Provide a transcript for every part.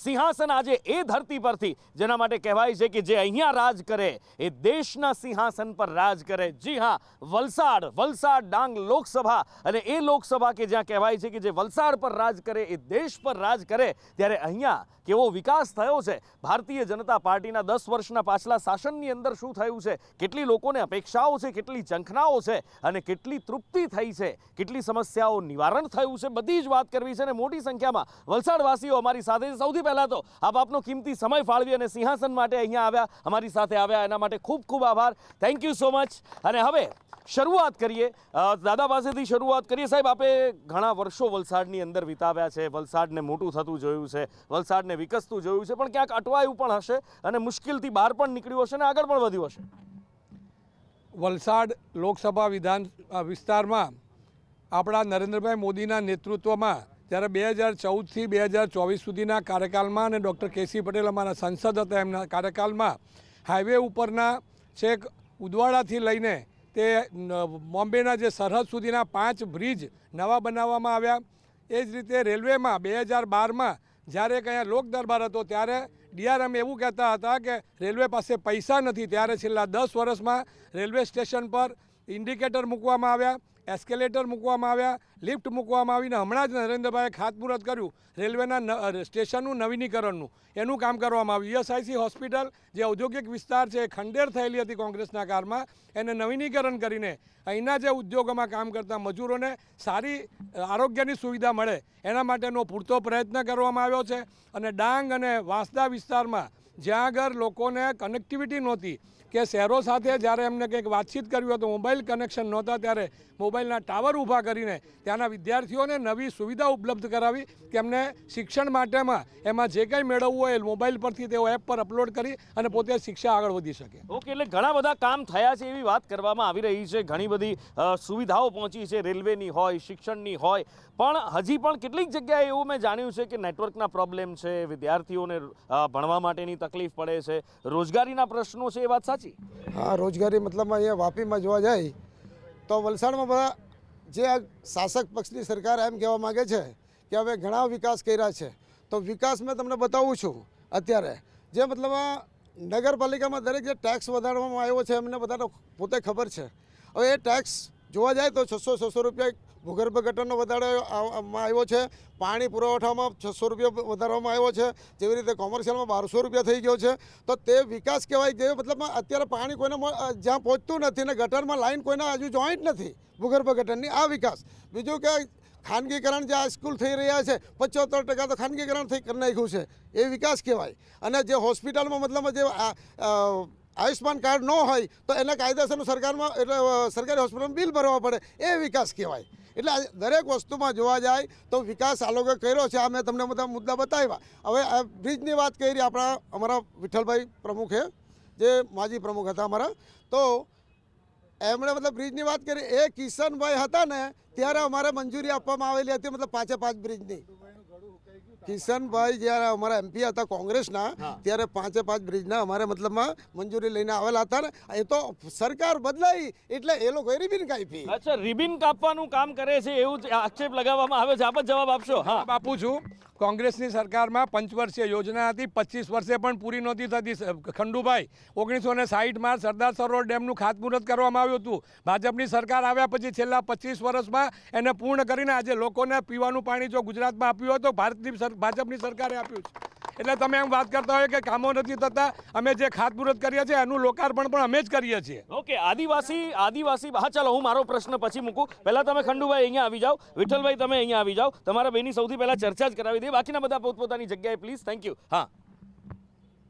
સિંહાસન આજે એ ધરતી પરથી જેના માટે કહેવાય છે કે જે અહીંયા રાજ કરે એ દેશના સિંહાસન પર રાજ કરે. જી હા, વલસાડ ડાંગ લોકસભા, અને એ લોકસભા કે જ્યાં કહેવાય છે કે જે વલસાડ પર રાજ કરે એ દેશ પર રાજ કરે, ત્યારે અહીંયા કેવો વિકાસ થયો છે. ભારતીય જનતા પાર્ટીના 10 વર્ષના પાછલા શાસનની અંદર શું થયું છે, કેટલી લોકોને અપેક્ષાઓ છે, કેટલી ઝંખનાઓ છે અને કેટલી તૃપ્તિ થઈ છે, કેટલી સમસ્યાઓ નિવારણ થયું છે, બધી જ વાત કરવી છે. અને મોટી સંખ્યામાં વલસાડવાસીઓ અમારી સાથે છે. સૌથી પહેલાં તો આપનો કિંમતી સમય ફાળવી અને સિંહાસન માટે અહીંયા આવ્યા, અમારી સાથે આવ્યા, એના માટે ખૂબ ખૂબ આભાર. Thank you so much. અને હવે શરૂઆત કરીએ, દાદા પાસેથી શરૂઆત કરીએ. સાહેબ, આપે ઘણા વર્ષો વલસાડની અંદર વિતાવ્યા છે, વલસાડને મોટું થતું જોયું છે, વલસાડને વિકસતું જોયું છે, પણ ક્યાંક અટવાયું પણ હશે અને મુશ્કેલથી બહાર પણ નીકળ્યું હશે અને આગળ પણ વધ્યું હશે. વલસાડ લોકસભા વિધાન વિસ્તારમાં આપણા નરેન્દ્રભાઈ મોદીના નેતૃત્વમાં જ્યારે 2014થી 2024 સુધીના કાર્યકાળમાં અને ડૉક્ટર કેસી પટેલ અમારા સંસદ હતા એમના કાર્યકાળમાં હાઈવે ઉપરના છેક ઉદવાડાથી લઈને તે બોમ્બેના જે સરહદ સુધીના 5 બ્રિજ નવા બનાવવામાં આવ્યા. એ જ રીતે રેલવેમાં 2012માં જ્યારે અહીંયા લોક દરબાર હતો ત્યારે ડીઆરએમ એવું કહેતા હતા કે રેલવે પાસે પૈસા નથી, ત્યારે છેલ્લા 10 વર્ષમાં રેલવે સ્ટેશન પર ઇન્ડિકેટર મૂકવામાં આવ્યા, એસ્કેલેટર મૂકવામાં આવ્યા, લિફ્ટ મૂકવામાં આવીને હમણાં જ નરેન્દ્રભાઈએ ખાતમુહૂર્ત કર્યું રેલવેના સ્ટેશનનું નવીનીકરણનું. એનું કામ કરવામાં આવ્યું. ઈએસઆઈસી હોસ્પિટલ જે ઔદ્યોગિક વિસ્તાર છે, ખંડેર થયેલી હતી કોંગ્રેસના કાળમાં, એને નવીનીકરણ કરીને અહીંના જે ઉદ્યોગોમાં કામ કરતા મજૂરોને સારી આરોગ્યની સુવિધા મળે એના માટેનો પૂરતો પ્રયત્ન કરવામાં આવ્યો છે. અને ડાંગ અને વાંસદા વિસ્તારમાં જ્યાં આગળ લોકોને કનેક્ટિવિટી નહોતી કે શહેરો સાથે જ્યારે એમને કંઈક વાતચીત કરવી હોય તો મોબાઈલ કનેક્શન નહોતા, ત્યારે મોબાઈલના ટાવર ઊભા કરીને ત્યાંના વિદ્યાર્થીઓને નવી સુવિધા ઉપલબ્ધ કરાવી કે એમને શિક્ષણ માટેમાં એમાં જે કંઈ મેળવવું હોય એ મોબાઈલ પરથી તેઓ એપ પર અપલોડ કરી અને પોતે શિક્ષા આગળ વધી શકે. ઓકે, એટલે ઘણા બધા કામ થયા છે એવી વાત કરવામાં આવી રહી છે. ઘણી બધી સુવિધાઓ પહોંચી છે, રેલવેની હોય, શિક્ષણની હોય, પણ હજી પણ કેટલીક જગ્યાએ એવું મેં જાણ્યું છે કે નેટવર્કના પ્રોબ્લેમ છે, વિદ્યાર્થીઓને ભણવા માટેની તકલીફ પડે છે, રોજગારીના પ્રશ્નો છે. એ વાત સાચી? હા, રોજગારી મતલબ અહીંયા વાપીમાં જોવા જાય તો વલસાડમાં બધા જે આ શાસક પક્ષની સરકાર એમ કહેવા માગે છે કે હવે ઘણા વિકાસ કર્યા છે, તો વિકાસ મેં તમને બતાવું છું. અત્યારે જે મતલબ નગરપાલિકામાં દરેક જે ટેક્સ વધારવામાં આવ્યો છે એમને બધાને પોતે ખબર છે. હવે એ ટેક્સ જોવા જાય તો 600 રૂપિયા ભૂગર્ભ ગટરનો વધારવામાં આવ્યો છે, પાણી પુરવઠામાં 600 રૂપિયા વધારવામાં આવ્યો છે, જેવી રીતે કોમર્શિયલમાં 1200 રૂપિયા થઈ ગયો છે. તો તે વિકાસ કહેવાય કે મતલબ અત્યારે પાણી કોઈને જ્યાં પહોંચતું નથી ને ગટરમાં લાઈન કોઈના હજુ જોઈન્ટ નથી ભૂગર્ભ ગટરની. આ વિકાસ. બીજું કે ખાનગીકરણ જે આ સ્કૂલ થઈ રહ્યા છે 75% તો ખાનગીકરણ થઈ કરી નાખ્યું છે, એ વિકાસ કહેવાય. અને જે હોસ્પિટલમાં મતલબ જે આયુષ્માન કાર્ડ ન હોય તો એને કાયદેસરનું સરકારમાં એટલે સરકારી હોસ્પિટલમાં બિલ ભરવા પડે, એ વિકાસ કહેવાય. એટલે દરેક વસ્તુમાં જોવા જાય તો વિકાસ આ લોકોએ કર્યો છે. આ મેં તમને બધા મુદ્દા બતાવ્યા. હવે આ બ્રિજની વાત કરી અમારા વિઠ્ઠલભાઈ પ્રમુખે, જે માજી પ્રમુખ હતા અમારા, તો એમણે મતલબ બ્રિજની વાત કરી. એ કિશનભાઈ હતા ને ત્યારે અમારે મંજૂરી આપવામાં આવેલી હતી મતલબ 5 બ્રિજની. કિશનભાઈ જ્યારે અમારા એમપી હતા કોંગ્રેસના ત્યારે 5 બ્રિજના અમારે મતલબમાં મંજૂરી લઈને આવેલા હતા ને. એ તો સરકાર બદલાઈ એટલે એ લોકોએ રિબિન કાપી. અચ્છા, રિબિન કાપવાનું કામ કરે છે એવું આક્ષેપ લગાવવામાં આવે છે. આપ જવાબ આપશો? હા, આપું છું. કોંગ્રેસની સરકારમાં 5 વર્ષીય યોજના હતી, 25 વર્ષે પણ પૂરી નહોતી થતી. ખંડુભાઈ 1960માં સરદાર સરોવર ડેમનું ખાતમુહૂર્ત કરવામાં આવ્યું હતું. ભાજપની સરકાર આવ્યા પછી છેલ્લા 25 વર્ષમાં એને પૂર્ણ કરીને આજે લોકોને પીવાનું પાણી જો ગુજરાતમાં આપ્યું હોય તો ભાજપની સરકારે આપ્યું છે. એટલે તમે એમ વાત કરતા હોય કે કામો નથી થતા, અમે જે ખાતમુહૂર્ત કરીએ છીએ એનું લોકાર્પણ પણ અમે જ કરીએ છીએ. ઓકે, આદિવાસી. હા, ચાલો હું મારો પ્રશ્ન પછી મૂકું. પહેલા તમે ખંડુભાઈ અહીંયા આવી જાઓ, વિઠ્ઠલભાઈ તમે અહીંયા આવી જાઓ. તમારા બેની સૌથી પહેલા ચર્ચા જ કરાવી દઈએ, બાકીના બધા પોતપોતાની જગ્યાએ પ્લીઝ. Thank you. હા,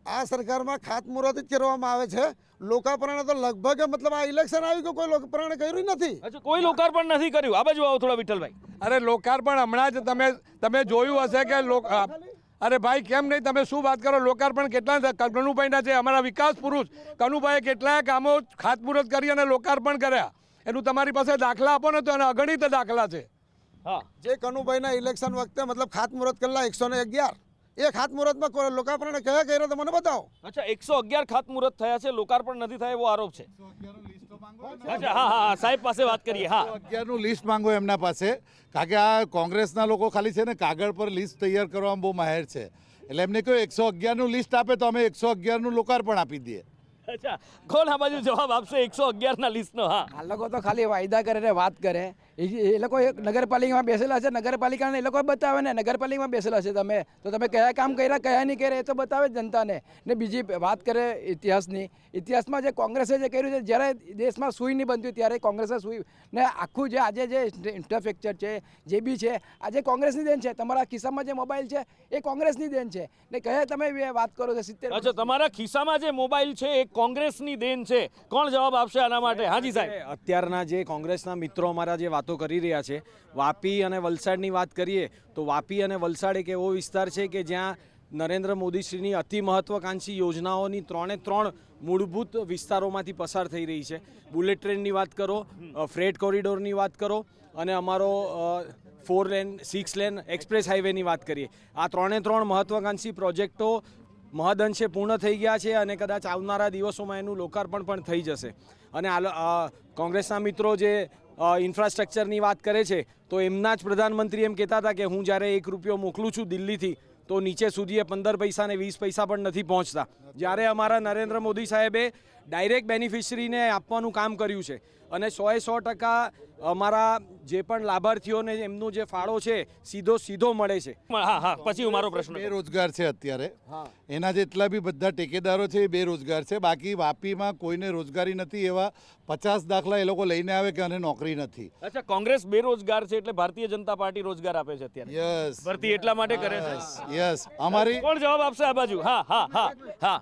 આ સરકારમાં ખાતમુહૂર્ત જ કરવામાં આવે છે. લોકાર્પણ તો લગભગ મતલબ આ ઇલેક્શન આવી ગયું, કોઈ લોકાર્પણ કર્યું નથી. અચ્છા, કોઈ લોકાર્પણ નથી કર્યું. આ બાજુ આવો થોડા વિઠ્ઠલભાઈ. અરે લોકાર્પણ હમણાં જ તમે જોયું હશે કે અરે ભાઈ કેમ નહીં, તમે શું વાત કરો? લોકાર્પણ કેટલા કનુભાઈના છે, અમારા વિકાસ પુરુષ કનુભાઈએ કેટલાય કામો ખાતમુહૂર્ત કરી અને લોકાર્પણ કર્યા. એનું તમારી પાસે દાખલા આપો ને તો એના અગણિત દાખલા છે. હા, જે કનુભાઈના ઇલેક્શન વખતે મતલબ ખાતમુહૂર્ત કરેલા 111 એ ખાતમુહૂર્તમાં લોકાર્પણ કયા કર્યા તો મને બતાવો. અચ્છા, 111 ખાતમુહૂર્ત થયા છે, લોકાર્પણ નથી થયા એવો આરોપ છે. અચ્છા, હા, સાહેબ પાસે વાત કરીએ. હા, 11નું લિસ્ટ માંગો એમના પાસે, કારણ કે આ કોંગ્રેસના લોકો ખાલી છે ને કાગળ પર લિસ્ટ તૈયાર કરવામાં બહુ માહેર છે. એટલે એમને કહ્યું 111નું લિસ્ટ આપે તો અમે 111નું લોકાર્પણ આપી દઈએ. અચ્છા, કોણ આ બાજુ જવાબ આપશે 111ના લિસ્ટનો? હા, આ લોકો તો ખાલી વાયદા કરે ને વાત કરે. એ લોકો એક નગરપાલિકામાં બેસેલા છે, નગરપાલિકાને એ લોકો બતાવે ને નગરપાલિકામાં બેસેલા છે તમે તો તમે કયા કામ કર્યા કયા નહીં કર્યા એ તો બતાવે જનતાને. ને બીજી વાત કરે ઇતિહાસની, ઇતિહાસમાં જે કોંગ્રેસે જે કર્યું છે, જ્યારે દેશમાં સુઈ નહીં બનતી ત્યારે કોંગ્રેસે સુઈ ને આખું જે આજે જે ઇન્ફ્રાસ્ટ્રક્ચર છે જે બી છે આજે કોંગ્રેસની દેન છે. તમારા ખિસ્સામાં જે મોબાઈલ છે એ કોંગ્રેસની દેન છે ને કયા તમે વાત કરો છો 70. અચ્છા, તમારા ખિસ્સામાં જે મોબાઈલ છે એ કોંગ્રેસની દેન છે. કોણ જવાબ આપશે આના માટે? હાજી સાહેબ. અત્યારના જે કોંગ્રેસના મિત્રો અમારા જે વાતો કરી રહ્યા છે, વાપી અને વલસાડની વાત કરીએ તો વાપી અને વલસાડ એક એવો વિસ્તાર છે કે જ્યાં નરેન્દ્ર મોદીશ્રીની અતિ મહત્વાકાંક્ષી યોજનાઓની 3 મૂળભૂત વિસ્તારોમાંથી પસાર થઈ રહી છે. બુલેટ ટ્રેનની વાત કરો, ફ્રેટ કોરિડોરની વાત કરો અને અમારો 4 લેન 6 લેન એક્સપ્રેસ હાઈવેની વાત કરીએ. આ 3 મહત્વાકાંક્ષી પ્રોજેક્ટો મહદઅંશે પૂર્ણ થઈ ગયા છે અને કદાચ આવનારા દિવસોમાં એનું લોકાર્પણ પણ થઈ જશે. અને કોંગ્રેસના મિત્રો જે ઇન્ફ્રાસ્ટ્રક્ચરની વાત કરે છે તો એમના જ પ્રધાનમંત્રી એમ કહેતા હતા કે હું જ્યારે 1 રૂપિયો મોકલું છું દિલ્હીથી તો નીચે સુધી 15 પૈસા ને 20 પૈસા પણ નથી પહોંચતા. જ્યારે અમારા નરેન્દ્ર મોદી સાહેબે ડાયરેક્ટ બેનિફિશરીને આપવાનું કામ કર્યું છે અને 100% અમારા જે પણ લાભાર્થીઓને એમનો જે ફાળો છે સીધો મળે છે. હા હા, પછી હું મારો પ્રશ્ન. બેરોજગાર છે અત્યારે, એના જેટલા બી બધા ટેકેદારો છે એ બેરોજગાર છે. બાકી વાપીમાં કોઈને રોજગારી નથી એવા 50 દાખલા એ લોકો લઈને આવે કે અને નોકરી નથી. અચ્છા, કોંગ્રેસ બેરોજગાર છે એટલે ભારતીય જનતા પાર્ટી રોજગાર આપે છે અત્યારે. યસ, ભરતી એટલા માટે કરે છે. યસ. અમારી કોણ જવાબ આપશે આ બાજુ? હા હા હા હા.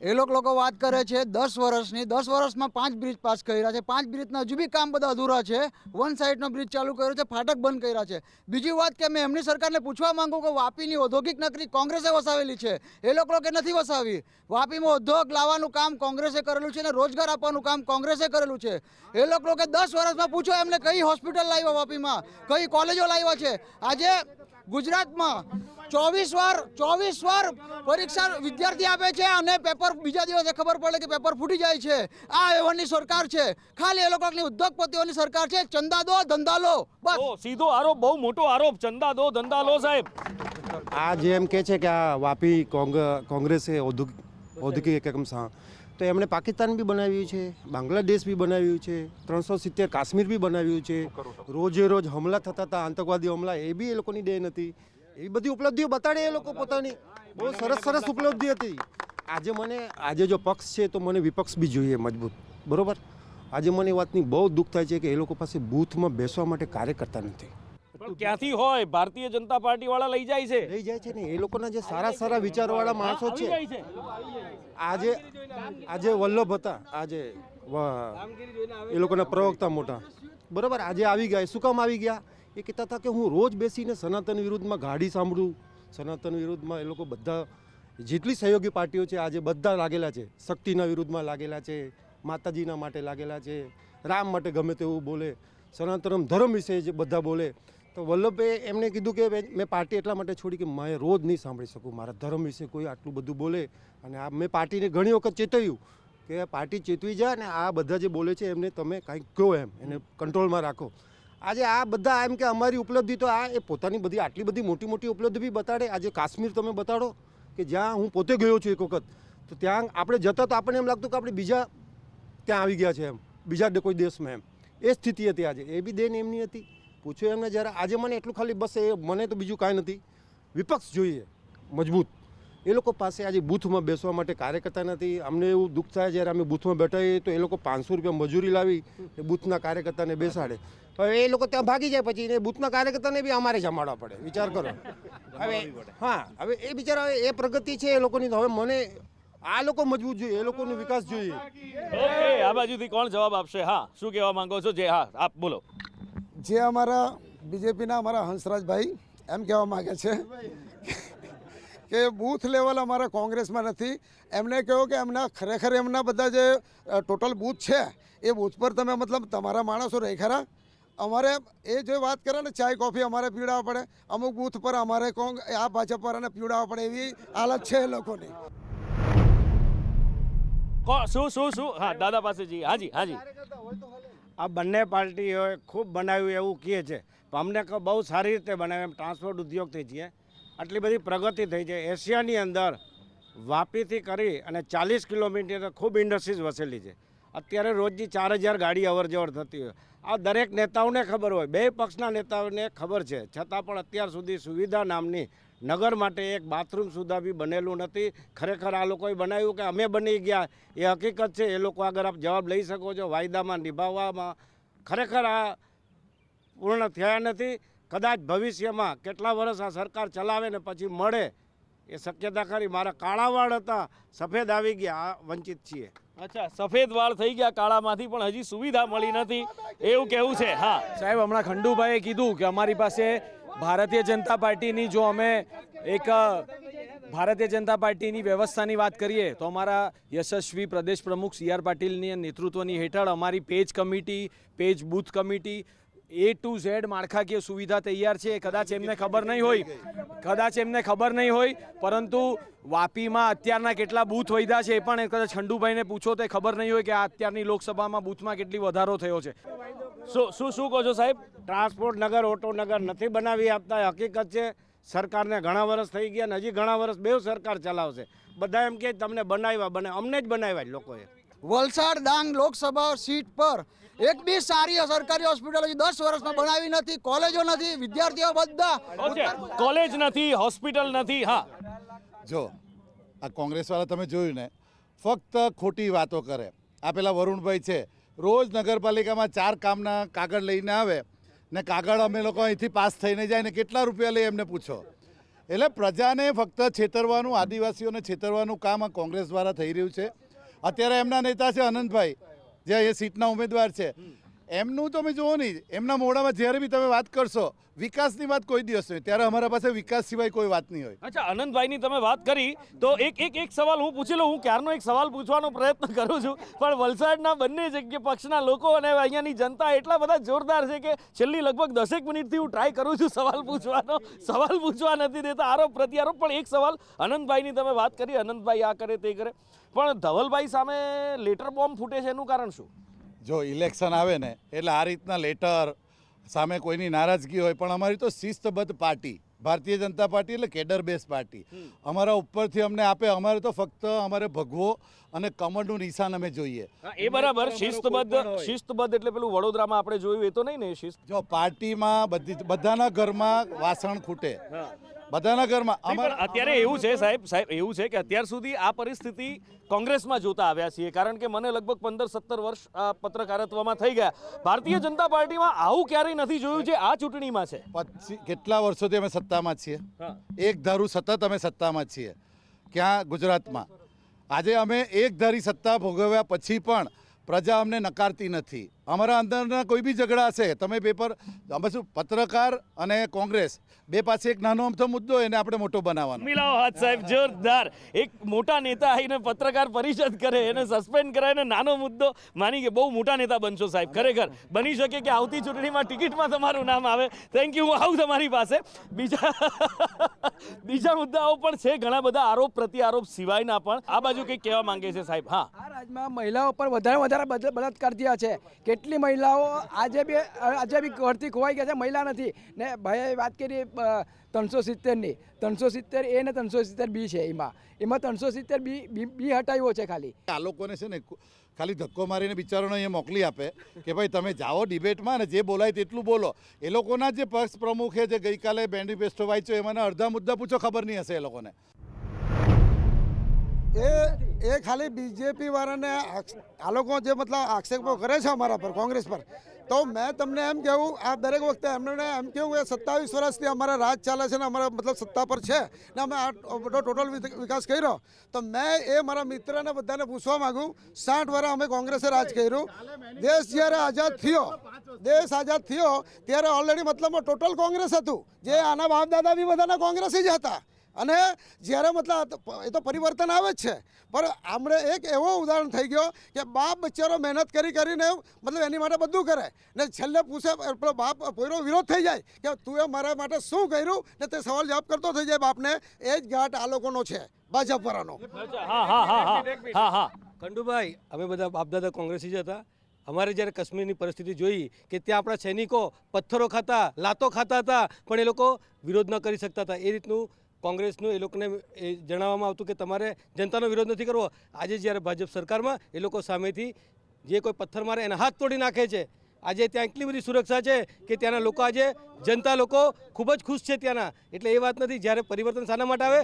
એ લોકો વાત કરે છે 10 વર્ષની, 10 વર્ષમાં 5 બ્રિજ પાસ કર્યા છે. 5 બ્રિજના હજુ બી કામ બધા અધૂરા છે. વન સાઈડનો બ્રિજ ચાલુ કર્યો છે, ફાટક બંધ કર્યા છે. બીજી વાત કે મેં એમની સરકારને પૂછવા માંગુ કે વાપીની ઔદ્યોગિક નગરી કોંગ્રેસે વસાવેલી છે, એ લોકો કે નથી વસાવી. વાપીમાં ઉદ્યોગ લાવવાનું કામ કોંગ્રેસે કરેલું છે અને રોજગાર આપવાનું કામ કોંગ્રેસે કરેલું છે. એ લોકો કે 10 વર્ષમાં પૂછો એમને કઈ હોસ્પિટલ લાવ્યા વાપીમાં, કઈ કોલેજો લાવ્યા છે. આજે ગુજરાતમાં 24 વાર પરીક્ષા વિદ્યાર્થી આપે છે અને પેપર બીજા દિવસે ખબર પડે કે પેપર ફૂટી જાય છે. આ એવોની સરકાર છે, ખાલી એ લોકોની ઉદ્યોગપતિઓની સરકાર છે. ચંદા દો ધંધા લો, બસ. સીધો આરોપ, બહુ મોટો આરોપ. ચંદા દો ધંધા લો. સાહેબ, આ જે એમ કહે છે કે આ વાપી કોંગ્રેસે ઔદ્યોગિક એકમ તો એમણે પાકિસ્તાન બી બનાવ્યું છે, બાંગ્લાદેશ બી બનાવ્યું છે, 370 કાશ્મીર બી બનાવ્યું છે. રોજે રોજ હમલા થતા હતા, આતંકવાદી હમલા, એ બી એ લોકોની દેન હતી. એ બધી ઉપલબ્ધિઓ બતાડે એ લોકો પોતાની, બહુ સરસ ઉપલબ્ધિ હતી. આજે જો પક્ષ છે તો મને વિપક્ષ બી જોઈએ મજબૂત, બરોબર. આજે મને એ વાતની બહુ દુઃખ થાય છે કે એ લોકો પાસે બૂથમાં બેસવા માટે કાર્યકર્તા નથી. પણ ક્યાંથી હોય? ભારતીય જનતા પાર્ટી વાળા લઈ જાય છે ને એ લોકોના જે સારા વિચારવાળા માણસો છે. આજે વલ્લભ હતા, આજે એ લોકોના પ્રવક્તા મોટા, બરોબર, આજે આવી ગયા. શું કામ આવી ગયા? એ કહેતા હતા કે હું રોજ બેસીને સનાતન વિરુદ્ધમાં ગાડી સાંભળું. સનાતન વિરુદ્ધમાં એ લોકો બધા જેટલી સહયોગી પાર્ટીઓ છે આજે બધા લાગેલા છે. શક્તિના વિરુદ્ધમાં લાગેલા છે, માતાજીના માટે લાગેલા છે, રામ માટે ગમે તેવું બોલે, સનાતન ધર્મ વિશે જે બધા બોલે. તો વલ્લભે એમને કીધું કે મેં પાર્ટી એટલા માટે છોડી કે મેં રોજ નહીં સાંભળી શકું મારા ધર્મ વિશે કોઈ આટલું બધું બોલે. અને આ મેં પાર્ટીને ઘણી વખત ચેતવ્યું કે પાર્ટી ચેતવી જાય ને આ બધા જે બોલે છે એમને તમે કાંઈક કહો, એમ એને કંટ્રોલમાં રાખો. આજે આ બધા એમ કે અમારી ઉપલબ્ધિ તો આ એ પોતાની બધી આટલી બધી મોટી ઉપલબ્ધિ બી બતાડે. આજે કાશ્મીર તમે બતાડો કે જ્યાં હું પોતે ગયો છું એક વખત, તો ત્યાં આપણે જતા તો આપણને એમ લાગતું કે આપણે બીજા ત્યાં આવી ગયા છે, એમ બીજા કોઈ દેશમાં, એમ એ સ્થિતિ હતી. આજે એ બી દેન એમની હતી. પૂછો એમને જરા. આજે મને એટલું ખાલી બસ એ મને તો બીજું કાંઈ નથી, વિપક્ષ જોઈએ મજબૂત. એ લોકો પાસે આજે બૂથમાં બેસવા માટે કાર્યકર્તા નથી. અમને એવું દુઃખ થાય જ્યારે અમે બૂથમાં બેઠા તો એ લોકો 500 રૂપિયા મજૂરી લાવી એ બૂથના કાર્યકર્તાને બેસાડે. હવે એ લોકો ત્યાં ભાગી જાય પછી એ બૂથના કાર્યકર્તાને બી અમારે જમાડવા પડે. વિચાર કરો. હવે એ બિચારા એ પ્રગતિ છે એ લોકોની. હવે મને આ લોકો મજબૂત જોઈએ, એ લોકોનો વિકાસ જોઈએ. ઓકે, આ બાજુથી કોણ જવાબ આપશે? હા, શું કહેવા માંગો છો? જે હા આપ બોલો. જે અમારા બીજેપીના અમારા હંસરાજભાઈ એમ કહેવા માગે છે કે બૂથ લેવલ અમારા કોંગ્રેસમાં નથી. એમને કહ્યું કે એમના ખરેખર એમના બધા જે ટોટલ બૂથ છે એ બૂથ પર તમે મતલબ તમારા માણસો રહી ખરા? અમારે એ જે વાત કરે ને ચાય કોફી અમારે પીવડાવવા પડે, અમુક બૂથ પર અમારે આ ભાજપ પર અને પીવડાવવા પડે, એવી હાલત છે એ લોકોની. શું હા દાદા પાસે જી. હાજી. આ બંને પાર્ટીઓએ ખૂબ બનાવ્યું એવું કહે છે, પણ અમને બહુ સારી રીતે બનાવ્યું. એમ ટ્રાન્સપોર્ટ ઉદ્યોગથી છીએ આટલી બધી પ્રગતિ થઈ છે. એશિયાની અંદર વાપીથી કરી અને 40 કિલોમીટર ખૂબ ઇન્ડસ્ટ્રીઝ વસેલી છે. અત્યારે રોજની 4000 ગાડી અવર જવર થતી હોય. આ દરેક નેતાઓને ખબર હોય, બે પક્ષના નેતાઓને ખબર છે, છતાં પણ અત્યાર સુધી સુવિધા નામની નગર માટે એક બાથરૂમ સુધા બી બનેલું નથી. ખરેખર આ લોકોએ બનાવ્યું કે અમે બની ગયા એ હકીકત છે. એ લોકો આગળ આપ જવાબ લઈ શકો છો. વાયદામાં નિભાવવામાં ખરેખર આ પૂર્ણ થયા નથી. કદાચ ભવિષ્યમાં કેટલા વર્ષ આ સરકાર ચલાવે ને પછી મળે એ શક્યતા ખરી. મારા કાળા વાળ હતા, સફેદ આવી ગયા, આ વંચિત છીએ. અચ્છા, સફેદ વાળ થઈ ગયા કાળામાંથી, પણ હજી સુવિધા મળી નથી એવું કહેવું છે. હા સાહેબ, હમણાં ખંડુભાઈએ કીધું કે અમારી પાસે ભારતીય જનતા પાર્ટીની જો અમે એક ભારતીય જનતા પાર્ટીની વ્યવસ્થાની વાત કરીએ તો અમારા યશસ્વી પ્રદેશ પ્રમુખ સી આર પાટીલની નેતૃત્વની હેઠળ અમારી page committee, page booth committee, A to Z માળખાકીય સુવિધા તૈયાર છે. કદાચ એમને ખબર નહીં હોય, પરંતુ વાપીમાં અત્યારના કેટલા બૂથ વધ્યા છે એ પણ કદાચ ખંડુભાઈને પૂછો તો ખબર નહીં હોય કે આ અત્યારની લોકસભામાં બૂથમાં કેટલી વધારો થયો છે. શું કહો છો સાહેબ? ટ્રાન્સપોર્ટ નગર, ઓટો નગર નથી બનાવી આપતા એ હકીકત છે. સરકારને ઘણા વર્ષ થઈ ગયા ને હજી ઘણા વર્ષ બેવ સરકાર ચલાવશે. બધા એમ કે તમને બનાવ્યા, અમને જ બનાવ્યા લોકોએ. વલસાડ ડાંગ લોકસભા સીટ પર એક બી સારી સરકારી હોસ્પિટલ હજી 10 વર્ષમાં બનાવી નથી. કોલેજો નથી, વિદ્યાર્થીઓ બધા કોલેજ નથી, હોસ્પિટલ નથી. હા, જો આ કોંગ્રેસવાળા તમે જોયું ને, ફક્ત ખોટી વાતો કરે. આ પેલા વરુણભાઈ છે, રોજ નગરપાલિકામાં 4 કામના કાગળ લઈને આવે ને કાગળ અમે લોકો અહીંથી પાસ થઈને જાય ને કેટલા રૂપિયા લઈએ એમને પૂછો. એટલે પ્રજાને ફક્ત છેતરવાનું, આદિવાસીઓને છેતરવાનું કામ આ કોંગ્રેસ દ્વારા થઈ રહ્યું છે. અત્યારે એમના નેતા છે અનંતભાઈ, જે એ સીટના ઉમેદવાર છે, એમનું તમે જુઓ નહીં, એમના મોઢામાં જ્યારે બી તમે વાત કરશો વિકાસની વાત કોઈ દિવસ નહીં. ત્યારે અમારા પાસે વિકાસ સિવાય કોઈ વાત નહીં હોય. અચ્છા, આનંદભાઈની તમે વાત કરી તો એક સવાલ હું પૂછી લઉં. હું ક્યારનો એક સવાલ પૂછવાનો પ્રયત્ન કરું છું, પણ વલસાડના બંને જગ્યા પક્ષના લોકો અને અહીંયાની જનતા એટલા બધા જોરદાર છે કે છેલ્લી લગભગ 10 મિનિટથી હું ટ્રાય કરું છું સવાલ પૂછવા નથી દેતા, આરોપ પ્રત્યારોપ. પણ એક સવાલ, આનંદભાઈની તમે વાત કરી, આનંદભાઈ આ કરે તે કરે, પણ ધવલભાઈ સામે લેટર બોમ્બ ફૂટે છે, એનું કારણ શું? જો ઇલેક્શન આવે ને એટલે આ રીતના લેટર સામે કોઈની નારાજગી હોય, પણ અમારી તો શિસ્તબદ્ધ પાર્ટી ભારતીય જનતા પાર્ટી એટલે કેડર બેઝ પાર્ટી. અમારા ઉપરથી અમને આપે, અમારે તો ફક્ત અમારે ભગવો અને કમળનું નિશાન અમે જોઈએ. એ બરાબર, શિસ્તબદ્ધ એટલે પેલું વડોદરામાં આપણે જોયું એ તો નહીં ને શિસ્ત? જો પાર્ટીમાં બધાના ઘરમાં વાસણ ખૂટે, બધાના ઘરમાં. અત્યારે એવું છે સાહેબ એવું છે કે અત્યાર સુધી આ પરિસ્થિતિ કોંગ્રેસમાં જોતા આવ્યા છીએ, કારણ કે મને લગભગ 15-17 વર્ષ પત્રકારત્વમાં થઈ ગયા. ભારતીય જનતા પાર્ટીમાં આવું ક્યારેય નથી જોયું જે આ ચૂંટણીમાં છે. કેટલા વર્ષોથી અમે સત્તામાં છીએ, એક ધારું સતત અમે સત્તામાં છીએ. ક્યાં? ગુજરાતમાં. આજે અમે એક ધારી સત્તા ભોગવ્યા પછી પણ પ્રજા અમને નકારતી નથી. અમારા અંદરના કોઈ બી ઝઘડા હશે, તમે પેપર, અમે શું પત્રકાર અને કોંગ્રેસ બે પાસે એક નાનો અમથો મુદ્દો એને આપણે મોટો બનાવવાનો. મિલાવો હાથ સાહેબ, જોરદાર. એક મોટા નેતા આવીને પત્રકાર પરિષદ કરે, એને સસ્પેન્ડ કરાય ને નાનો મુદ્દો માની કે બહુ મોટા નેતા બનશો સાહેબ. ખરેખર બની શકે કે આવતી ચૂંટણીમાં ટિકિટમાં તમારું નામ આવે. થેન્ક યુ, હું આવું તમારી પાસે. બીજા મુદ્દાઓ પણ છે ઘણા બધા, આરોપ પ્રત્યારોપ સિવાયના પણ. આ બાજુ કંઈક કહેવા માંગે છે સાહેબ? હા, આ રાજ્યમાં મહિલાઓ પર વધારે બળાત્કાર થયા છે. કેટલી મહિલાઓ આજે બી ઘરથી ખોવાઈ ગયા છે, મહિલા નથી. ને ભાઈએ વાત કરી 370ની, 370 A ને 370 B છે. એમાં 370 B હટાવ્યો છે ખાલી. આ લોકોને છે ને ખાલી ધક્કો મારીને બિચારોને અહીંયા મોકલી આપે કે ભાઈ તમે જાઓ ડિબેટમાં ને જે બોલાય તેટલું બોલો. એ લોકોના જે પક્ષ પ્રમુખે જે ગઈકાલે મેનિફેસ્ટો વાંચ્યો એમાંના અડધા મુદ્દા પૂછો, ખબર નહીં હશે એ લોકોને. એ ખાલી બીજેપી વાળાને આ લોકો જે મતલબ આક્ષેપો કરે છે અમારા પર, કોંગ્રેસ પર, તો મેં તમને એમ કહેવું, આ દરેક વખતે એમને એમ કહેવું કે 27 વર્ષથી અમારા રાજ ચાલે છે ને અમારા મતલબ સત્તા પર છે ને અમે આ બધો ટોટલ વિકાસ કર્યો. તો મેં એ મારા મિત્રને બધાને પૂછવા માગું, 60 વર્ષ અમે કોંગ્રેસે રાજ કર્યું. દેશ જ્યારે આઝાદ થયો ત્યારે ઓલરેડી મતલબ ટોટલ કોંગ્રેસ હતું, જે આના બાપ દાદા બી બધાના કોંગ્રેસી જ હતા. અને જ્યારે મતલબ એ તો પરિવર્તન આવે જ છે, પણ આપણે એક એવો ઉદાહરણ થઈ ગયો કે બાપ બચ્ચારો મહેનત કરીને મતલબ એની માટે બધું કરે ને છેલ્લે પૂછે પેલો બાપ પોયરો વિરોધ થઈ જાય કે તું એ મારા માટે શું કર્યું ને તે સવાલ જવાબ કરતો થઈ જાય બાપને. એ જ ઘાટ આ લોકોનો છે, ભાજપ વાળાનો. હા, ખંડુભાઈ, અમે બધા બાપદાદા કોંગ્રેસી જ હતા. અમારે જ્યારે કાશ્મીરની પરિસ્થિતિ જોઈ કે ત્યાં આપણા સૈનિકો પથ્થરો ખાતા, લાતો ખાતા હતા, પણ એ લોકો વિરોધ ન કરી શકતા હતા. એ રીતનું કોંગ્રેસનું એ લોકોને એ જણાવવામાં આવતું કે તમારે જનતાનો વિરોધ નથી કરવો. આજે જ્યારે ભાજપ સરકારમાં એ લોકો સામેથી જે કોઈ પથ્થર મારે એના હાથ તોડી નાખે છે. આજે ત્યાં એટલી બધી સુરક્ષા છે કે ત્યાંના લોકો આજે જનતા લોકો ખૂબ જ ખુશ છે ત્યાંના. એટલે એ વાત નથી. જ્યારે પરિવર્તન શાના માટે આવે?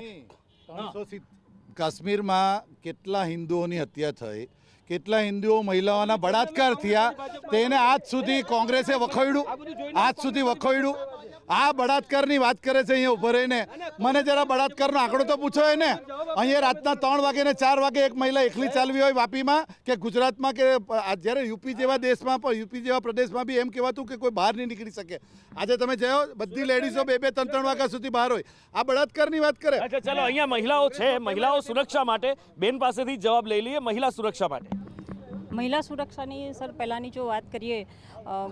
કાશ્મીરમાં કેટલા હિન્દુઓની હત્યા થઈ, કેટલા હિન્દુઓ મહિલાઓના બળાત્કાર થયા, તેને આજ સુધી કોંગ્રેસે વખોડ્યું. આ બળાત્કારની વાત કરે છે અહીંયા ઉભો રહીને. મને જરા બળાત્કારનો આંકડો તો પૂછો એને. અહીંયા રાતના 3 વાગે ને 4 વાગે એક મહિલા એકલી ચાલવી હોય વાપીમાં કે ગુજરાતમાં, કે જ્યારે યુપી જેવા દેશમાં પણ, યુપી જેવા પ્રદેશમાં બી એમ કહેવાતું કે કોઈ બહાર નહીં નીકળી શકે. આજે તમે જાઓ, બધી લેડીઝો 2-3 વાગ્યા સુધી બહાર હોય. આ બળાત્કારની વાત કરે. અચ્છા, ચલો અહીંયા મહિલાઓ છે, મહિલાઓ સુરક્ષા માટે બેન પાસેથી જવાબ લઈ લઈએ. મહિલા સુરક્ષા માટે, મહિલા સુરક્ષાની સર પહેલાંની જો વાત કરીએ,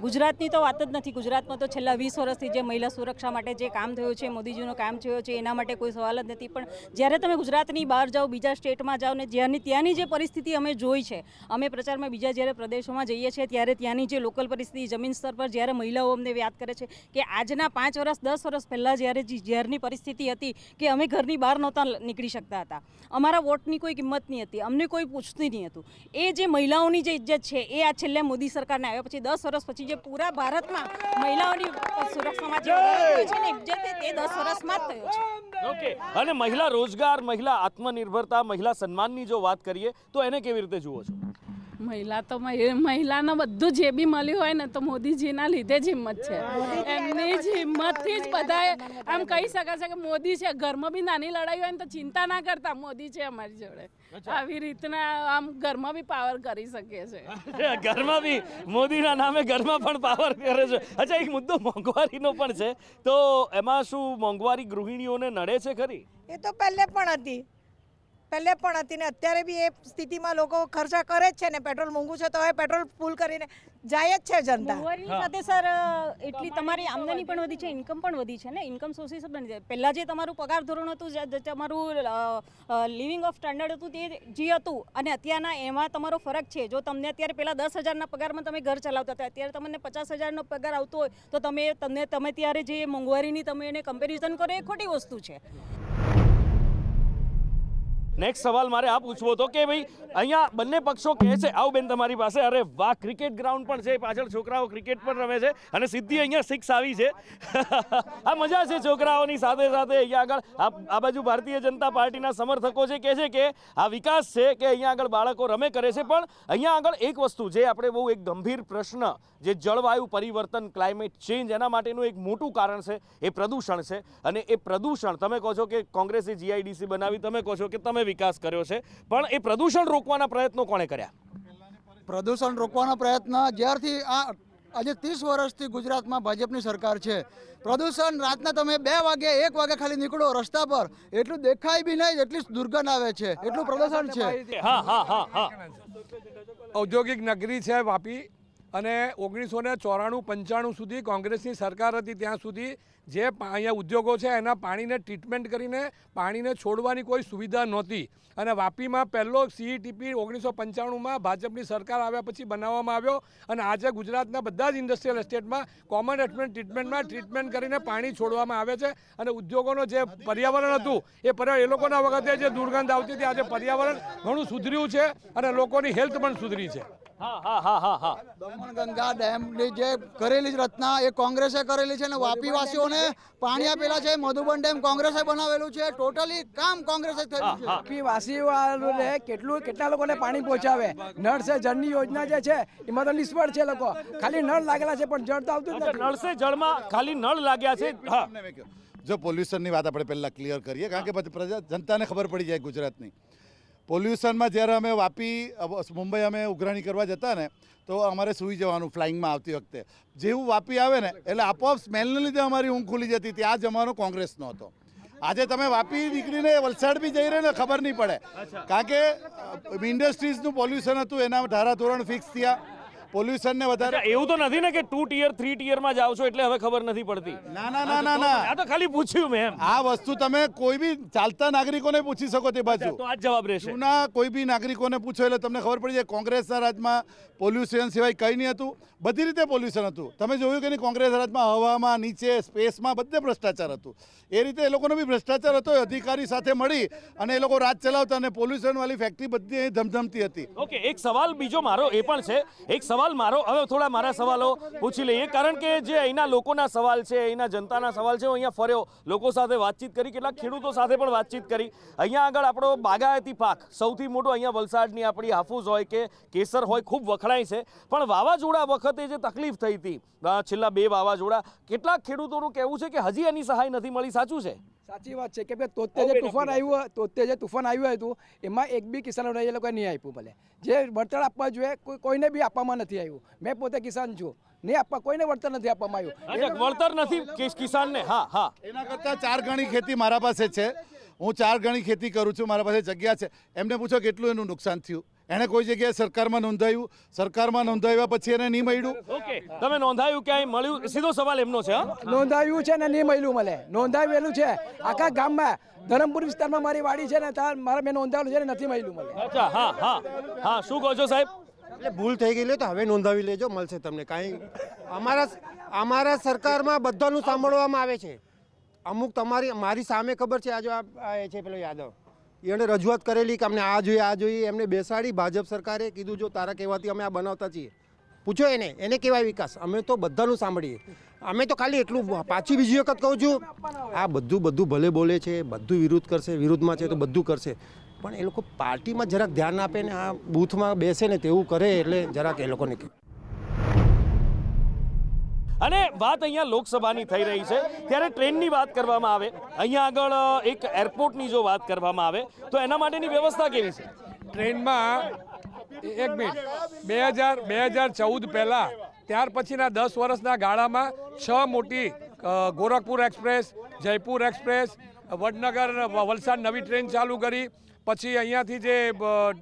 ગુજરાતની તો વાત જ નથી. ગુજરાતમાં તો છેલ્લા 20 વર્ષથી જે મહિલા સુરક્ષા માટે જે કામ થયું છે, મોદીજીનો કામ થયો છે, એના માટે કોઈ સવાલ જ નથી. પણ જ્યારે તમે ગુજરાતની બહાર જાઓ, બીજા સ્ટેટમાં જાઓ ને ત્યાંની જે પરિસ્થિતિ અમે જોઈ છે, અમે પ્રચારમાં બીજા જ્યારે પ્રદેશોમાં જઈએ છીએ ત્યારે ત્યાંની જે લોકલ પરિસ્થિતિ જમીન સ્તર પર જ્યારે મહિલાઓ અમને યાદ કરે છે કે આજના 5 વર્ષ 10 વર્ષ પહેલાં જ્યારની પરિસ્થિતિ હતી કે અમે ઘરની બહાર નહોતા નીકળી શકતા હતા, અમારા વોટની કોઈ કિંમત નહીં હતી, અમને કોઈ પૂછતું નહીં હતું. એ જે મહિલાઓની જે ઇજ્જત છે એ આ છેલ્લે મોદી સરકારને આવ્યા પછી 10 વર્ષ પછી જે પૂરા ભારતમાં મહિલાઓની સુરક્ષામાં જે છે ને ઇજ્જત તે 10 વર્ષમાં જ થયો છે. ઓકે. અને મહિલા રોજગાર, મહિલા આત્મનિર્ભરતા, મહિલા સન્માનની જો વાત કરીએ તો એને કેવી રીતે જુઓ છો? મહિલા તો મહિલાને બધું જે બી મળ્યું હોય ને તો મોદીજીના લીધે જ હિંમત છે. એમની જ હિંમતથી જ બધાએ આમ કહી શકે છે કે મોદી છે. ઘરમાં બી નાની લડાઈ હોય ને તો ચિંતા ના કરતા, મોદી છે અમારી જોડે. આવી રીતના આમ ઘરમાં બી પાવર કરી શકે છે. ઘરમાં બી મોદીના નામે ઘરમાં પણ પાવર કરે છે. અચ્છા, એક મુદ્દો મોંઘવારીનો પણ છે, તો એમાં શું મોંઘવારી ગૃહિણીઓને નડે છે ખરી? એ તો પહેલે પણ હતી ને અત્યારે બી એ સ્થિતિમાં લોકો ખર્ચા કરે જ છે ને. પેટ્રોલ મોંઘું છે તો હવે પેટ્રોલ ફૂલ કરીને જાય જ છે જનતા. મોંઘવારીની સાથે સર એટલી તમારી આમદની પણ વધી છે, ઇન્કમ પણ વધી છે ને. ઇન્કમ સોર્સિસ બની જાય. પહેલાં જે તમારું પગાર ધોરણ હતું, જે તમારું લિવિંગ ઓફ સ્ટાન્ડર્ડ હતું, તે જે હતું અને અત્યારના એમાં તમારો ફરક છે. જો તમને અત્યારે પહેલાં 10,000ના પગારમાં તમે ઘર ચલાવતા હતા, અત્યારે તમને 50,000નો પગાર આવતો હોય તો તમે ત્યારે જે મોંઘવારીની તમે એને કમ્પેરિઝન કરો એ ખોટી વસ્તુ છે. નેક્સ્ટ સવાલ મારે આ પૂછવો હતો કે ભાઈ અહીંયા બંને પક્ષો કહે છે, આવો બેન તમારી પાસે, અરે વાહ, ક્રિકેટ ગ્રાઉન્ડ પણ છે, પાછળ છોકરાઓ ક્રિકેટ પણ રમે છે અને સીધી અહીંયા 6 આવી છે. આ મજા છે છોકરાઓની સાથે સાથે. અહીંયા આગળ આ બાજુ ભારતીય જનતા પાર્ટીના સમર્થકો છે, કહે છે કે આ વિકાસ છે કે અહીંયા આગળ બાળકો રમે કરે છે. પણ અહીંયા આગળ એક વસ્તુ જે આપણે બહુ એક ગંભીર પ્રશ્ન, જે જળવાયુ પરિવર્તન, ક્લાઇમેટ ચેન્જ, એના માટેનું એક મોટું કારણ છે એ પ્રદૂષણ છે. અને એ પ્રદૂષણ, તમે કહો છો કે કોંગ્રેસે GIDC બનાવી, તમે કહો છો કે તમે વિકાસ કર્યો છે, પણ એ પ્રદૂષણ રોકવાના પ્રયત્નો કોણે કર્યા? પ્રદૂષણ રોકવાનો પ્રયત્ન જ્યારથી આજે 30 વર્ષથી ગુજરાતમાં ભાજપની સરકાર છે. પ્રદૂષણ રાતના તમે 2 વાગે 1 વાગે ખાલી નીકળો રસ્તા પર, એટલું દેખાય બી નહીં જેટલી દુર્ગંધ આવે છે, એટલું પ્રદૂષણ છે. ઔદ્યોગિક નગરી છે વાપી, અને 1994-95 સુધી કોંગ્રેસની સરકાર હતી ત્યાં સુધી જે અહીંયા ઉદ્યોગો છે એના પાણીને ટ્રીટમેન્ટ કરીને પાણીને છોડવાની કોઈ સુવિધા નહોતી. અને વાપીમાં પહેલો CETP 1995માં ભાજપની સરકાર આવ્યા પછી બનાવવામાં આવ્યો. અને આજે ગુજરાતના બધા જ ઇન્ડસ્ટ્રીયલ એસ્ટેટમાં કોમન એફ્લુએન્ટ ટ્રીટમેન્ટ કરીને પાણી છોડવામાં આવે છે. અને ઉદ્યોગોનો જે પર્યાવરણ હતું એ પર્યાવરણ, એ લોકોના વખતે જે દુર્ગંધ આવતી હતી, આજે પર્યાવરણ ઘણું સુધર્યું છે અને લોકોની હેલ્થ પણ સુધરી છે. દમણગંગા ડેમની જે કરેલી રચના એ કોંગ્રેસે કરેલી છે ને વાપીવાસીઓને પાણી આપેલા છે. મધુબન ડેમ કોંગ્રેસે બનાવેલું છે. ટોટલી કામ કોંગ્રેસે થયું છે. વાપીવાસીઓને કેટલા લોકોને પાણી પહોંચાવે. નળ સે જળની યોજના જે છે એમાં તો નિષ્ફળ છે. લોકો ખાલી નળ લાગેલા છે પણ જળ તો આવતું જ નથી. નળ સે જળમાં ખાલી નળ લાગ્યા છે. જો પોલ્યુશનની વાત આપણે પહેલાં ક્લિયર કરીએ, કારણ કે પછી જનતાને ખબર પડી જાય ગુજરાતની. પોલ્યુશનમાં જ્યારે અમે વાપી મુંબઈ અમે ઉઘરાણી કરવા જતા ને તો અમારે સૂઈ જવાનું ફ્લાઇંગમાં આવતી વખતે. જેવું વાપી આવે ને એટલે આપોઆપ સ્મેલને લીધે અમારી ઊંઘ ખુલી જતી હતી. આ જમાનો કોંગ્રેસનો હતો. આજે તમે વાપી નીકળીને વલસાડ બી જઈ રહે ને ખબર નહીં પડે, કારણ કે ઇન્ડસ્ટ્રીઝનું પોલ્યુશન હતું, એના ધારાધોરણ ફિક્સ થયા. પોલ્યુશનને વધારે. એવું તો નથી ને કે 2 ટિયર 3 ટિયરમાં જાઓ છો એટલે હવે ખબર નથી પડતી? ના ના ના ના ના, આ તો ખાલી પૂછ્યું મેં એમ. આ વસ્તુ તમે કોઈ બી ચાલતા નાગરિકોને પૂછી શકો તે બાજુ. તો આ જ જવાબ રહેશે. જૂના કોઈ બી નાગરિકોને પૂછો એટલે તમને ખબર પડી જાય કોંગ્રેસના રાજમાં પોલ્યુશન સિવાય કંઈ નહીં હતું. બધી રીતે પોલ્યુશન હતું. તમે જોયું કે નહીં, કોંગ્રેસ રાજમાં હવામાં, નીચે, સ્પેસમાં બધે ભ્રષ્ટાચાર હતું. એ રીતે એ લોકોનો બી ભ્રષ્ટાચાર હતો. અધિકારી સાથે મળી અને એ લોકો રાજ ચલાવતા અને પોલ્યુશનવાળી ફેક્ટરી બધી અહીં ધમધમતી હતી. ઓકે, એક સવાલ બીજો મારો એ પણ છે. એક સવાલ મારો, હવે થોડા મારા સવાલો પૂછી લઈએ, કારણ કે જે અહીંના લોકોના સવાલ છે, અહીંના જનતાના સવાલ છે. હું અહીંયા ફર્યો, લોકો સાથે વાતચીત કરી, કેટલાક ખેડૂતો સાથે પણ વાતચીત કરી. અહીંયા આગળ આપણો બાગાયતી પાક સૌથી મોટો અહીંયા વલસાડની આપણી હાફૂસ હોય કે કેસર હોય ખૂબ વખણાય છે. પણ વાવાઝોડા વખતે જે તકલીફ થઈ હતી, છેલ્લા 2 વાવાઝોડા, કેટલાક ખેડૂતોનું કહેવું છે કે હજી એની સહાય નથી મળી. સાચું છે? સાચી વાત છે કે તોતે જે તુફાન આવ્યું હતું એમાં એક બી કિસાનોને એ લોકોએ નહીં આપ્યું. ભલે જે વળતર આપવા જોઈએ કોઈને બી આપવામાં નથી આવ્યું. મેં પોતે કિસાન છું, નહીં આપવા કોઈને વળતર નથી આપવામાં આવ્યું. વળતર નથી કિસાનને? હા હા. એના કરતાં 4 ગણી ખેતી મારા પાસે છે. હું 4 ગણી ખેતી કરું છું, મારા પાસે જગ્યા છે. એમને પૂછો કેટલું એનું નુકસાન થયું. એને કોઈ જગ્યાએ સરકારમાં નોંધાયું, સરકારમાં નોંધાવ્યા પછી એને નહીં મળ્યું. ઓકે, તમે નોંધાયું ક્યાંય મળ્યું? સીધો સવાલ એમનો છે. નોંધાયું છે ને નહીં મળ્યું. મળે નોંધાવેલું છે આખા ગામમાં. ધરમપુર વિસ્તારમાં મારી વાડી છે ને, ત્યાં મારા મેં નોંધાવેલું છે ને નથી મળ્યું મળે. અચ્છા, હા હા હા. શું કહો છો સાહેબ? એટલે ભૂલ થઈ ગઈ તો હવે નોંધાવી લેજો, મળશે તમને કાંઈ. અમારા સરકારમાં બધાનું સાંભળવામાં આવે છે. અમુક મારી સામે ખબર છે, આ છે પેલો યાદવ, એણે રજૂઆત કરેલી કે અમને આ જોઈએ એમને બેસાડી ભાજપ સરકારે કીધું જો તારા કહેવાથી અમે આ બનાવતા છીએ. પૂછો એને કહેવાય વિકાસ. અમે તો બધાનું સાંભળીએ. અમે તો ખાલી એટલું, પાછી બીજી વખત કહું છું, આ બધું ભલે બોલે છે, બધું વિરુદ્ધ કરશે, વિરુદ્ધમાં છે તો બધું કરશે, પણ એ લોકો પાર્ટીમાં જરાક ધ્યાન આપે ને આ બૂથમાં બેસે ને તેવું કરે એટલે જરાક એ લોકોને. અને વાત અહીંયા લોકસભાની થઈ રહી છે ત્યારે ટ્રેનની વાત કરવામાં આવે, અહીંયા આગળ એક એરપોર્ટની જો વાત કરવામાં આવે તો એના માટેની વ્યવસ્થા કેવી છે? ટ્રેનમાં એક મિનિટ, 2014 પહેલાં, ત્યાર પછીના 10 વર્ષના ગાળામાં 6 મોટી ગોરખપુર એક્સપ્રેસ, જયપુર એક્સપ્રેસ, વડનગર વલસાડ નવી ટ્રેન ચાલુ કરી. પછી અહીંયાથી જે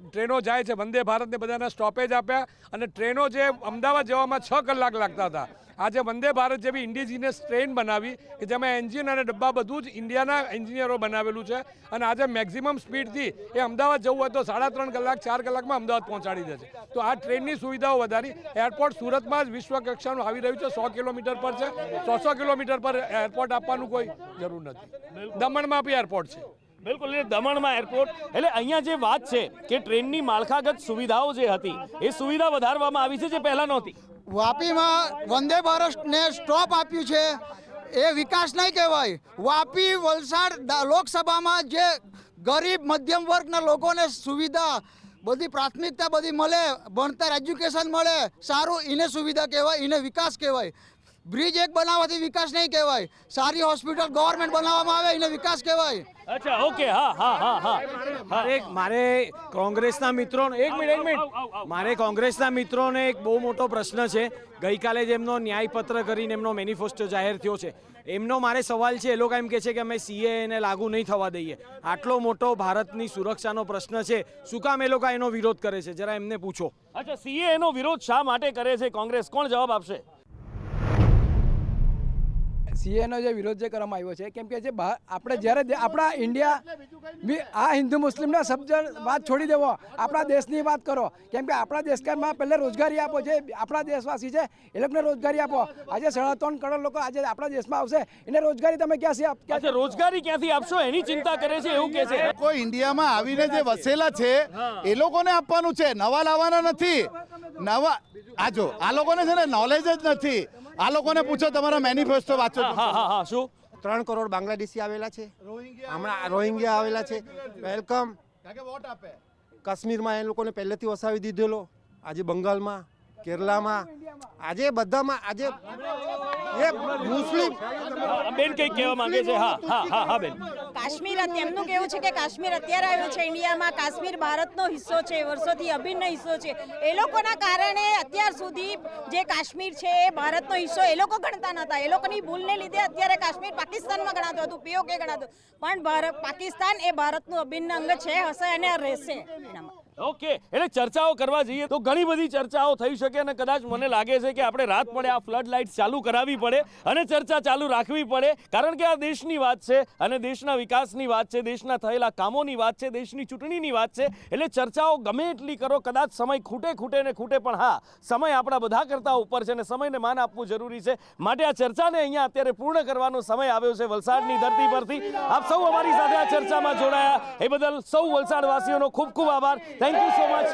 ટ્રેનો જાય છે વંદે ભારતને બધાના સ્ટોપેજ આપ્યા અને ટ્રેનો જે અમદાવાદ જવામાં 6 કલાક લાગતા હતા, આજે વંદે ભારત જેવી ઇન્ડિજિનિયસ ટ્રેન બનાવી કે જેમાં એન્જિન અને ડબ્બા બધું જ ઇન્ડિયાના એન્જિનિયરો બનાવેલું છે. અને આજે મેક્સિમમ સ્પીડથી એ અમદાવાદ જવું હોય તો 3.5 કલાક 4 કલાકમાં અમદાવાદ પહોંચાડી દે છે. તો આ ટ્રેનની સુવિધાઓ વધારી. એરપોર્ટ સુરતમાં જ વિશ્વ કક્ષાનું આવી રહ્યું છે. 100 કિલોમીટર પર છે. 100 કિલોમીટર પર એરપોર્ટ આપવાનું કોઈ જરૂર નથી. દમણમાં બી એરપોર્ટ છે. બિલકુલ, એટલે દમણમાં એરપોર્ટ. એટલે અહીંયા જે વાત છે કે ટ્રેનની માળખાગત સુવિધાઓ જે હતી એ સુવિધા વધારવામાં આવી છે જે પહેલાં નહોતી. વાપીમાં વંદે ભારતને સ્ટોપ આપ્યું છે એ વિકાસ નહીં કહેવાય. વાપી વલસાડ લોકસભામાં જે ગરીબ મધ્યમ વર્ગના લોકોને સુવિધા બધી પ્રાથમિકતા બધી મળે, ભણતર એજ્યુકેશન મળે સારું, એને સુવિધા કહેવાય, એને વિકાસ કહેવાય. બ્રિજ એક બનાવવાથી વિકાસ નહીં કહેવાય. સારી હોસ્પિટલ ગવર્મેન્ટ બનાવવામાં આવે એને વિકાસ કહેવાય. અચ્છા, ઓકે, હા હા હા હા. મારે કોંગ્રેસના મિત્રોને એક મિનિટ મારે કોંગ્રેસના મિત્રોને એક બહુ મોટો પ્રશ્ન છે. ગઈકાલે જ એમનો ન્યાયપત્ર કરીને એમનો મેનિફેસ્ટો જાહેર થયો છે. એમનો મારે સવાલ છે, એ લોકો એમ કહે છે કે અમે CAA લાગુ નહીં થવા દઈએ. આટલો મોટો ભારતની સુરક્ષાનો પ્રશ્ન છે, શું કામ એ લોકો એનો વિરોધ કરે છે? જરા એમને પૂછો. અચ્છા, CAA નો વિરોધ શા માટે કરે છે કોંગ્રેસ? કોણ જવાબ આપશે? CAA જે વિરોધ જે કરવામાં આવ્યો છે, કેમ કે જે આપણે જ્યારે આપણા ઇન્ડિયા આ હિન્દુ મુસ્લિમના શબ્દ વાત છોડી દેવો, આપણા દેશની વાત કરો. કેમ કે આપણા દેશમાં પહેલે રોજગારી આપો. જે આપણા દેશવાસી છે એ લોકોને રોજગારી આપો. આજે 3.5 કરોડ લોકો આજે આપણા દેશમાં આવશે, એને રોજગારી તમે ક્યાંથી રોજગારી ક્યાંથી આપશો એની ચિંતા કરે છે એવું કહે છે. કોઈ ઇન્ડિયામાં આવીને જે વસેલા છે એ લોકોને આપવાનું છે, નવા લાવવાના નથી. નવા આ લોકોને છે ને નોલેજ જ નથી. આ લોકોને પૂછો, તમારા મેનિફેસ્ટો વાંચો. હા, શું 3 કરોડ બાંગ્લાદેશી આવેલા છે, હમણાં રોહિંગ્યા આવેલા છે. વેલકમ. કાશ્મીરમાં એ લોકોને પહેલેથી વસાવી દીધેલો. આજે બંગાળમાં, કેરલામાં, આજે બધામાં આજે મુસ્લિમ બેન કંઈક કહેવા માંગે છે. હા હા હા હા બેન. કાશ્મીર એમનું કેવું છે કે કાશ્મીર અત્યારે આવ્યું છે ઇન્ડિયામાં. કાશ્મીર ભારતનો હિસ્સો છે, વર્ષોથી અભિન્ન હિસ્સો છે. એ લોકોના કારણે અત્યાર સુધી જે કાશ્મીર છે એ ભારતનો હિસ્સો એ લોકો ગણતા નહોતા. એ લોકોની ભૂલને લીધે અત્યારે કાશ્મીર પાકિસ્તાનમાં ગણાતું હતું, POK ગણાતું. પણ પાકિસ્તાન એ ભારતનું અભિન્ન અંગ છે, હશે અને રહેશે. ઓકે, એટલે ચર્ચાઓ કરવા જઈએ તો ઘણી બધી ચર્ચાઓ થઈ શકે અને કદાચ મને લાગે છે કે આપણે રાત પડે આ ફ્લડ લાઇટ ચાલુ કરાવવી પડે અને ચર્ચા ચાલુ રાખવી પડે, કારણ કે આ દેશની વાત છે અને દેશના વિકાસની વાત છે, દેશના થયેલા કામોની વાત છે, દેશની ચૂંટણીની વાત છે. એટલે ચર્ચાઓ ગમે એટલી કરો, કદાચ સમય ખૂટે ને ખૂટે, પણ હા, સમય આપણા બધા કરતા ઉપર છે અને સમયને માન આપવું જરૂરી છે. માટે આ ચર્ચાને અહીંયા અત્યારે પૂર્ણ કરવાનો સમય આવ્યો છે વલસાડની ધરતી પરથી. આપ સૌ અમારી સાથે આ ચર્ચામાં જોડાયા એ બદલ સૌ વલસાડવાસીઓનો ખૂબ ખૂબ આભાર. Thank you so much.